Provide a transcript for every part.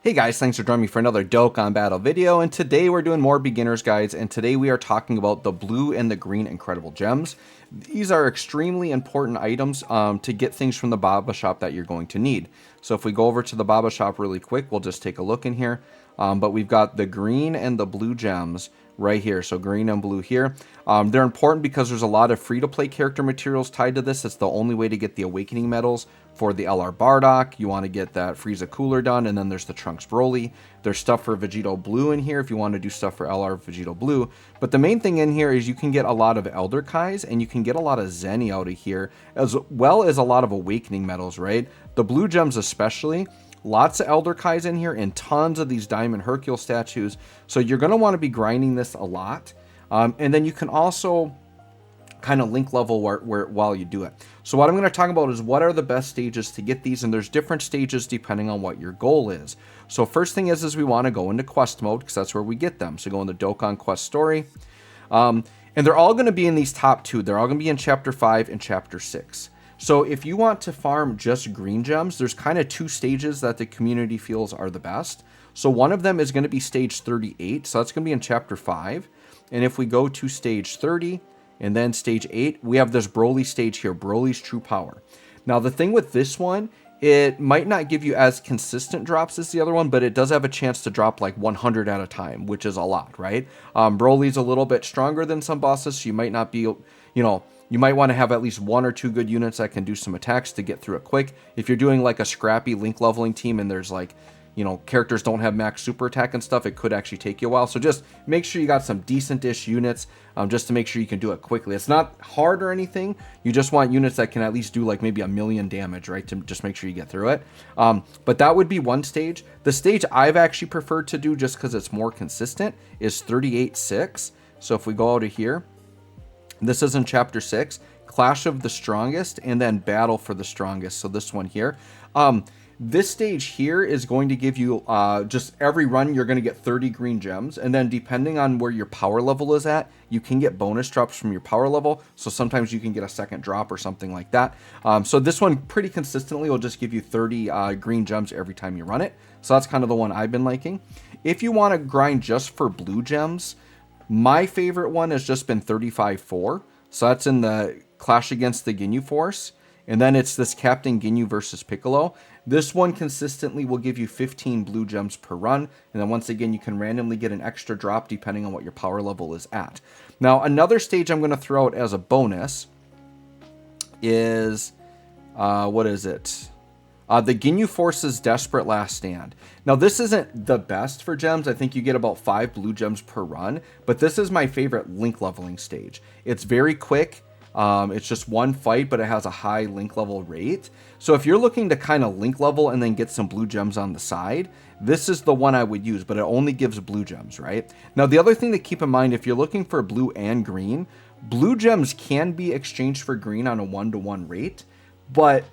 Hey guys, thanks for joining me for another Dokkan battle video, and today we're doing more beginner's guides, and today we are talking about the blue and the green incredible gems. These are extremely important items to get things from the Baba shop that you're going to need. So if we go over to the Baba shop really quick, we'll just take a look in here. But we've got the green and the blue gems right here. So green and blue here. They're important because there's a lot of free-to-play character materials tied to this. It's the only way to get the Awakening medals for the LR Bardock. You want to get that Frieza Cooler done, and then there's the Trunks Broly. There's stuff for Vegito Blue in here if you want to do stuff for LR Vegito Blue. But the main thing in here is you can get a lot of Elder Kais, and you can get a lot of Zenny out of here, as well as a lot of Awakening medals, right? The blue gems especially. Lots of Elder Kais in here and tons of these Diamond Hercule statues. So you're going to want to be grinding this a lot. And then you can also kind of link level while you do it. So what I'm going to talk about is what are the best stages to get these. And there's different stages depending on what your goal is. So first thing is we want to go into quest mode because that's where we get them. So go into Dokkan Quest Story. And they're all going to be in these top two. They're all going to be in Chapter 5 and Chapter 6. So if you want to farm just green gems, there's kind of two stages that the community feels are the best. So one of them is going to be stage 38. So that's going to be in chapter 5. And if we go to stage 30 and then stage 8, we have this Broly stage here, Broly's True Power. Now the thing with this one, it might not give you as consistent drops as the other one, but it does have a chance to drop like 100 at a time, which is a lot, right? Broly's a little bit stronger than some bosses, so you might not be, you might want to have at least one or two good units that can do some attacks to get through it quick. If you're doing like a scrappy link leveling team and there's like, characters don't have max super attack and stuff, it could actually take you a while. So just make sure you got some decent-ish units just to make sure you can do it quickly. It's not hard or anything. You just want units that can at least do like maybe 1,000,000 damage, right? To just make sure you get through it. But that would be one stage. The stage I've actually preferred to do just because it's more consistent is 38-6. So if we go out of here, this is in chapter 6, Clash of the Strongest, and then Battle for the Strongest. So this one here. This stage here is going to give you just every run you're going to get 30 green gems, and then depending on where your power level is at, you can get bonus drops from your power level. So sometimes you can get a second drop or something like that. So this one pretty consistently will just give you 30 green gems every time you run it. So that's kind of the one I've been liking. If you want to grind just for blue gems, my favorite one has just been 35-4. So that's in the Clash against the Ginyu Force. And then it's this Captain Ginyu versus Piccolo. This one consistently will give you 15 blue gems per run. And then once again, you can randomly get an extra drop depending on what your power level is at. Now, another stage I'm going to throw out as a bonus is, what is it? The Ginyu Force's Desperate Last Stand. Now, this isn't the best for gems. I think you get about 5 blue gems per run, but this is my favorite link leveling stage. It's very quick. It's just one fight, but it has a high link level rate. So if you're looking to kind of link level and then get some blue gems on the side, this is the one I would use, but it only gives blue gems, right? Now, the other thing to keep in mind, if you're looking for blue and green, blue gems can be exchanged for green on a 1-to-1 rate, but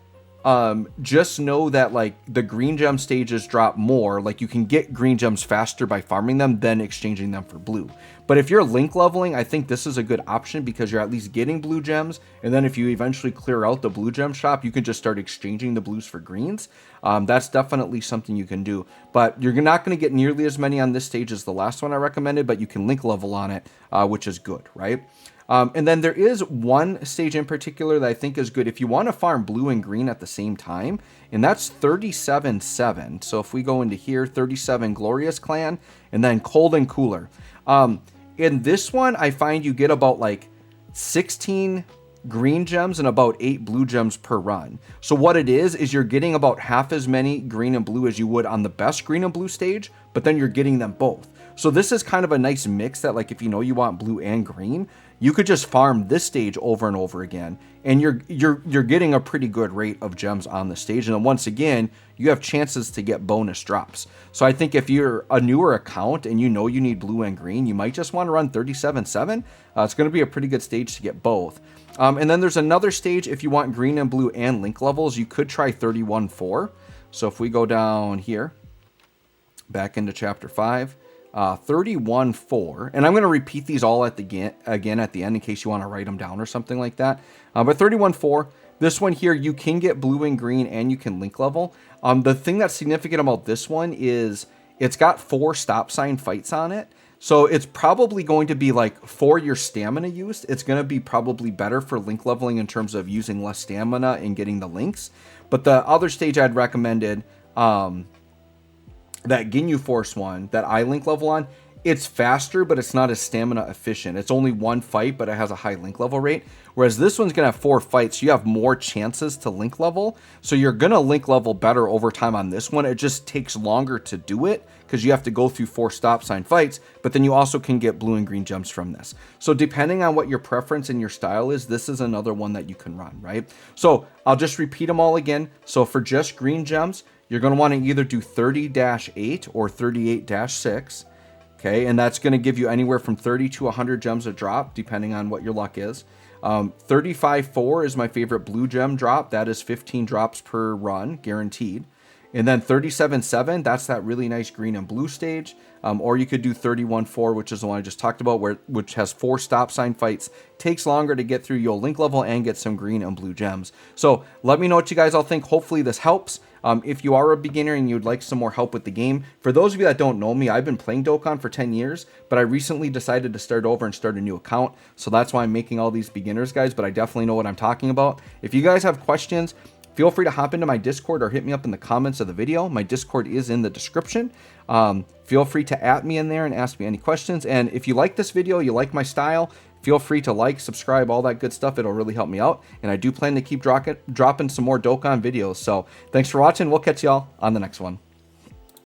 just know that like the green gem stages drop more. Like you can get green gems faster by farming them than exchanging them for blue. But if you're link leveling, I think this is a good option because you're at least getting blue gems. And then if you eventually clear out the blue gem shop, you can just start exchanging the blues for greens. That's definitely something you can do. But you're not going to get nearly as many on this stage as the last one I recommended, but you can link level on it, which is good, right? And then there is one stage in particular that I think is good if you want to farm blue and green at the same time, and that's 37-7. So if we go into here, 37 Glorious Clan, and then Cold and Cooler. In this one, I find you get about like 16 green gems and about 8 blue gems per run. So what it is you're getting about half as many green and blue as you would on the best green and blue stage, but then you're getting them both. So this is kind of a nice mix that like if you want blue and green, you could just farm this stage over and over again, and you're getting a pretty good rate of gems on the stage. And then once again, you have chances to get bonus drops. So I think if you're a newer account and you need blue and green, you might just want to run 37-7. It's going to be a pretty good stage to get both. And then there's another stage if you want green and blue and link levels, you could try 31-4. So if we go down here, back into chapter 5. 31-4, and I'm going to repeat these all again at the end in case you want to write them down or something like that. But 31-4, This one here, you can get blue and green and you can link level. The thing that's significant about this one is it's got 4 stop sign fights on it. So it's probably going to be like, for your stamina use, it's going to be probably better for link leveling in terms of using less stamina and getting the links. But the other stage I'd recommended, that Ginyu Force one that I link level on, it's faster, but it's not as stamina efficient. It's only 1 fight, but it has a high link level rate. Whereas this one's going to have 4 fights, so you have more chances to link level. So you're going to link level better over time on this one. It just takes longer to do it because you have to go through 4 stop sign fights, but then you also can get blue and green gems from this. So depending on what your preference and your style is, this is another one that you can run, right? So I'll just repeat them all again. So for just green gems, you're going to want to either do 30-8 or 38-6. Okay, and that's going to give you anywhere from 30 to 100 gems a drop, depending on what your luck is. 35-4 is my favorite blue gem drop. That is 15 drops per run, guaranteed. And then 37-7, that's that really nice green and blue stage. Or you could do 31-4, which is the one I just talked about, which has 4 stop sign fights. Takes longer to get through. You'll link level and get some green and blue gems. So let me know what you guys all think. Hopefully this helps. If you are a beginner and you'd like some more help with the game, for those of you that don't know me, I've been playing Dokkan for 10 years, but I recently decided to start over and start a new account. So that's why I'm making all these beginners guys, but I definitely know what I'm talking about. If you guys have questions, feel free to hop into my Discord or hit me up in the comments of the video. My Discord is in the description. Feel free to @me in there and ask me any questions. And if you like this video, you like my style, feel free to like, subscribe, all that good stuff. It'll really help me out. And I do plan to keep dropping some more Dokkan videos. So thanks for watching. We'll catch y'all on the next one.